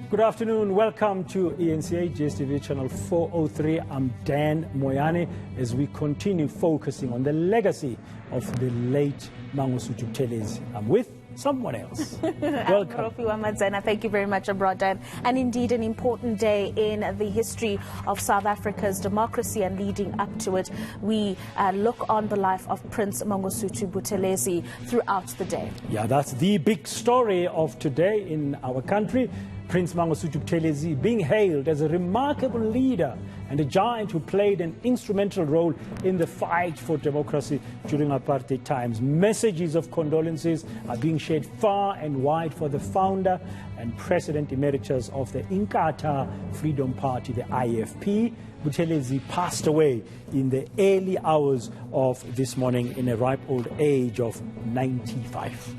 Good afternoon. Welcome to eNCA GSTV channel 403. I'm Dan Moyane as we continue focusing on the legacy of the late Mangosuthu Buthelezi. I'm with someone else. Welcome. Thank you very much, Dan. And indeed, an important day in the history of South Africa's democracy, and leading up to it, we look on the life of Prince Mangosuthu Buthelezi throughout the day. Yeah, that's the big story of today in our country. Prince Mangosuthu Buthelezi being hailed as a remarkable leader and a giant who played an instrumental role in the fight for democracy during apartheid times. Messages of condolences are being shared far and wide for the founder and President Emeritus of the eNCA Freedom Party, the IFP. Buthelezi passed away in the early hours of this morning in a ripe old age of 95.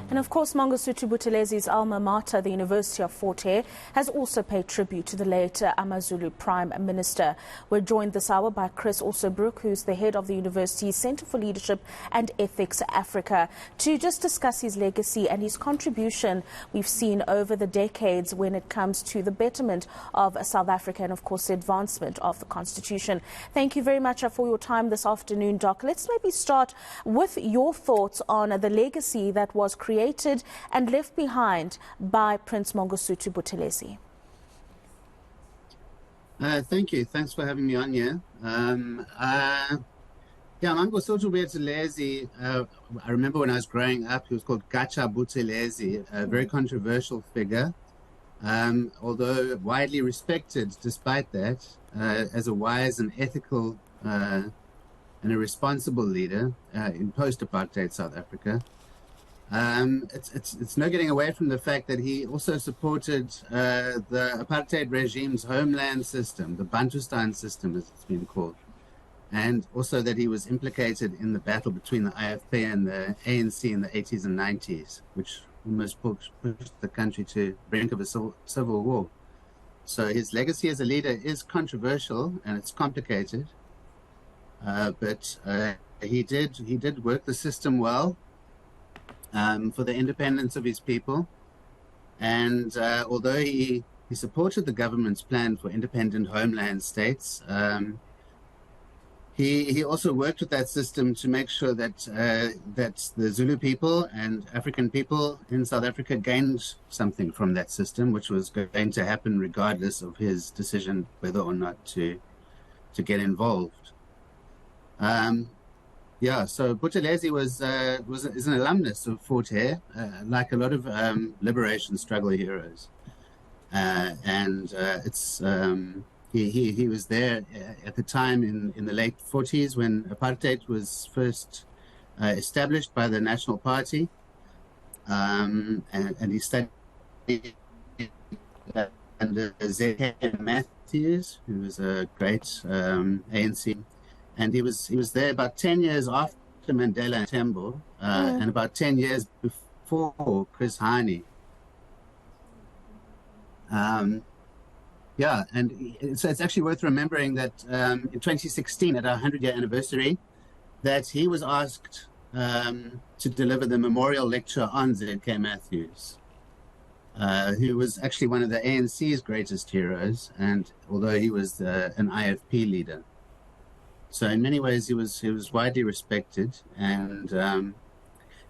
And of course, Mangosuthu Buthelezi's alma mater, the University of Fort Hare, has also paid tribute to the late AmaZulu Prime Minister. We're joined this hour by Chris Alsobrook, who's the head of the university's Centre for Leadership and Ethics Africa, to just discuss his legacy and his contribution we've seen over the decades when it comes to the betterment of South Africa and, of course, the advancement of the Constitution. Thank you very much for your time this afternoon, Doc. Let's maybe start with your thoughts on the legacy that was created and left behind by Prince Mangosuthu Buthelezi. Thank you. Thanks for having me on here. Mangosuthu Buthelezi, I remember when I was growing up, he was called Gacha Buthelezi, a very controversial figure, although widely respected despite that, as a wise and ethical and a responsible leader in post-apartheid South Africa. It's no getting away from the fact that he also supported the apartheid regime's homeland system, the Bantustan system as it's been called, and also that he was implicated in the battle between the IFP and the ANC in the 80s and 90s, which almost pushed the country to the brink of a civil war. So his legacy as a leader is controversial and it's complicated, but he did work the system well. For the independence of his people, and although he supported the government's plan for independent homeland states, he also worked with that system to make sure that that the Zulu people and African people in South Africa gained something from that system, which was going to happen regardless of his decision whether or not to get involved. So Buthelezi is an alumnus of Fort Hare, like a lot of liberation struggle heroes, he was there at the time in the late 40s when apartheid was first established by the National Party, and he studied under Z.K. Matthews, who was a great ANC. And he was there about 10 years after Mandela and Tembo, and about 10 years before Chris Hani. And so it's actually worth remembering that in 2016, at our 100-year anniversary, that he was asked to deliver the memorial lecture on Z.K. Matthews, who was actually one of the ANC's greatest heroes, and although he was an IFP leader. So in many ways, he was widely respected, and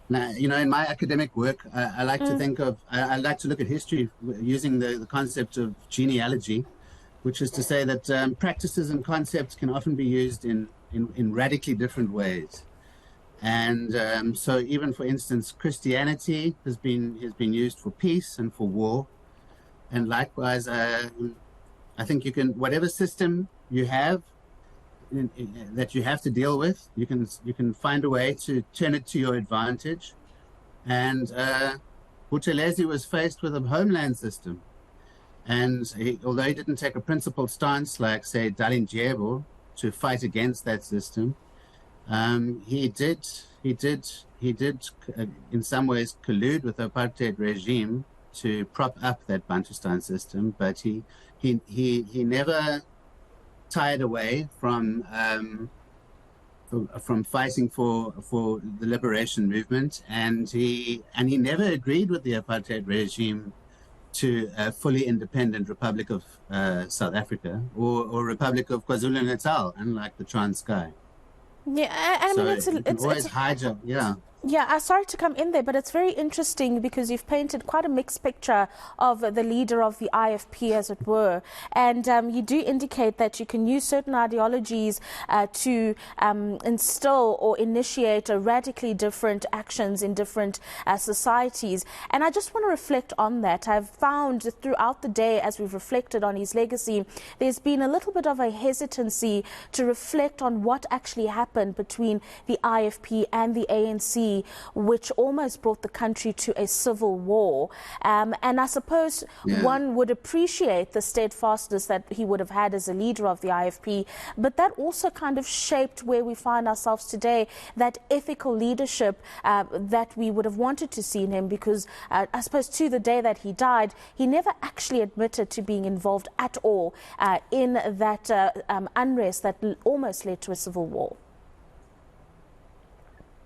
now, in my academic work, I like to think of I like to look at history using the concept of genealogy, which is to say that practices and concepts can often be used in radically different ways, and so even for instance, Christianity has been used for peace and for war, and likewise, I think you can whatever system you have. That you have to deal with, you can find a way to turn it to your advantage, and Buthelezi was faced with a homeland system, and although he didn't take a principled stance like say Dalindyebo to fight against that system, he did in some ways collude with the apartheid regime to prop up that Bantustan system, but he never tied away from from fighting for the liberation movement, and he never agreed with the apartheid regime to a fully independent Republic of South Africa or Republic of KwaZulu-Natal, unlike the Transkei. Yeah, I So mean, it's always hijack. Yeah. Yeah, sorry to come in there, but it's very interesting because you've painted quite a mixed picture of the leader of the IFP, as it were. And you do indicate that you can use certain ideologies to instill or initiate radically different actions in different societies. And I just want to reflect on that. I've found throughout the day, as we've reflected on his legacy, there's been a little bit of a hesitancy to reflect on what actually happened between the IFP and the ANC, which almost brought the country to a civil war. And I suppose one would appreciate the steadfastness that he would have had as a leader of the IFP, but that also kind of shaped where we find ourselves today, that ethical leadership that we would have wanted to see in him, because I suppose to the day that he died, he never actually admitted to being involved at all in that unrest that almost led to a civil war.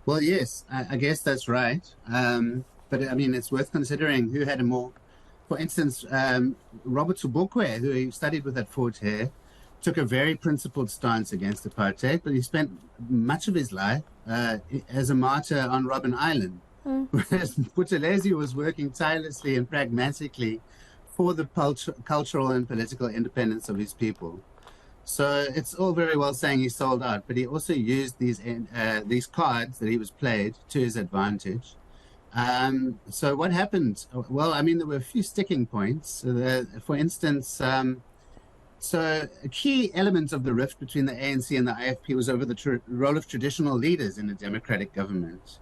Well, yes, I guess that's right. But I mean, it's worth considering who had a more, for instance, Robert Sobukwe, who he studied with at Fort Hare, took a very principled stance against apartheid, but he spent much of his life as a martyr on Robben Island. Whereas Buthelezi was working tirelessly and pragmatically for the cultural and political independence of his people. So it's all very well saying he sold out, but he also used these cards that he was played to his advantage. So what happened? Well, I mean, there were a few sticking points. For instance, so a key element of the rift between the ANC and the IFP was over the role of traditional leaders in a democratic government.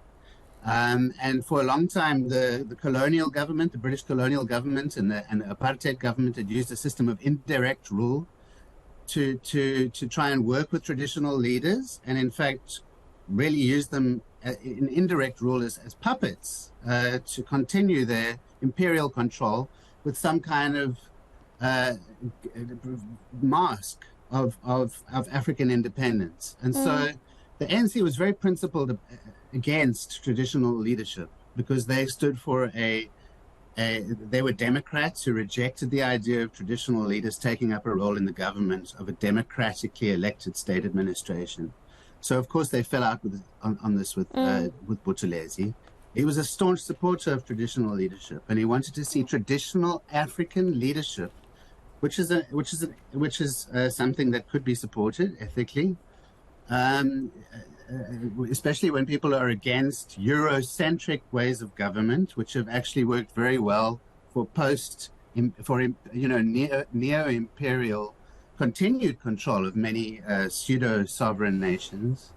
And for a long time, the colonial government, the British colonial government and the apartheid government had used a system of indirect rule to try and work with traditional leaders, and in fact really use them in indirect rule as puppets to continue their imperial control with some kind of mask of African independence. And so the ANC was very principled against traditional leadership because they stood for they were Democrats who rejected the idea of traditional leaders taking up a role in the government of a democratically elected state administration. So, of course, they fell out on this with Buthelezi. He was a staunch supporter of traditional leadership, and he wanted to see traditional African leadership, which is something that could be supported ethically. Especially when people are against Eurocentric ways of government, which have actually worked very well for neo-imperial continued control of many pseudo-sovereign nations.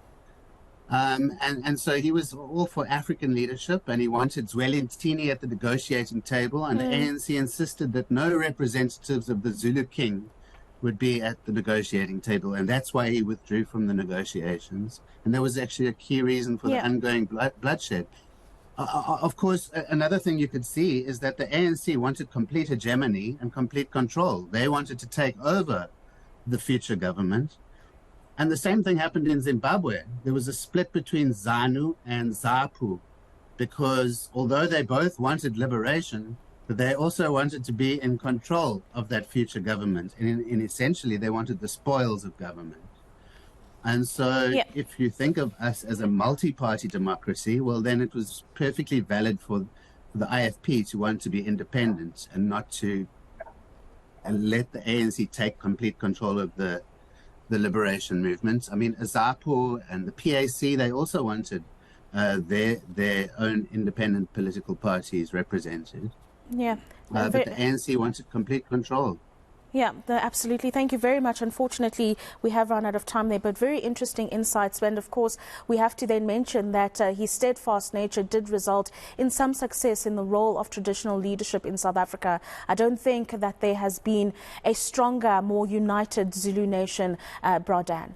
And so he was all for African leadership, and he wanted Zwelithini at the negotiating table, and the ANC insisted that no representatives of the Zulu king would be at the negotiating table, and that's why he withdrew from the negotiations. And that was actually a key reason for the ongoing bloodshed. Of course, another thing you could see is that the ANC wanted complete hegemony and complete control. They wanted to take over the future government. And the same thing happened in Zimbabwe. There was a split between ZANU and ZAPU, because although they both wanted liberation, but they also wanted to be in control of that future government. And essentially, they wanted the spoils of government. And so if you think of us as a multi-party democracy, well, then it was perfectly valid for the IFP to want to be independent and not to let the ANC take complete control of the liberation movement. I mean, ZAPU and the PAC, they also wanted their own independent political parties represented. But the ANC wanted complete control. Yeah, absolutely. Thank you very much. Unfortunately, we have run out of time there, but very interesting insights. And of course, we have to then mention that his steadfast nature did result in some success in the role of traditional leadership in South Africa. I don't think that there has been a stronger, more united Zulu nation, Bradan.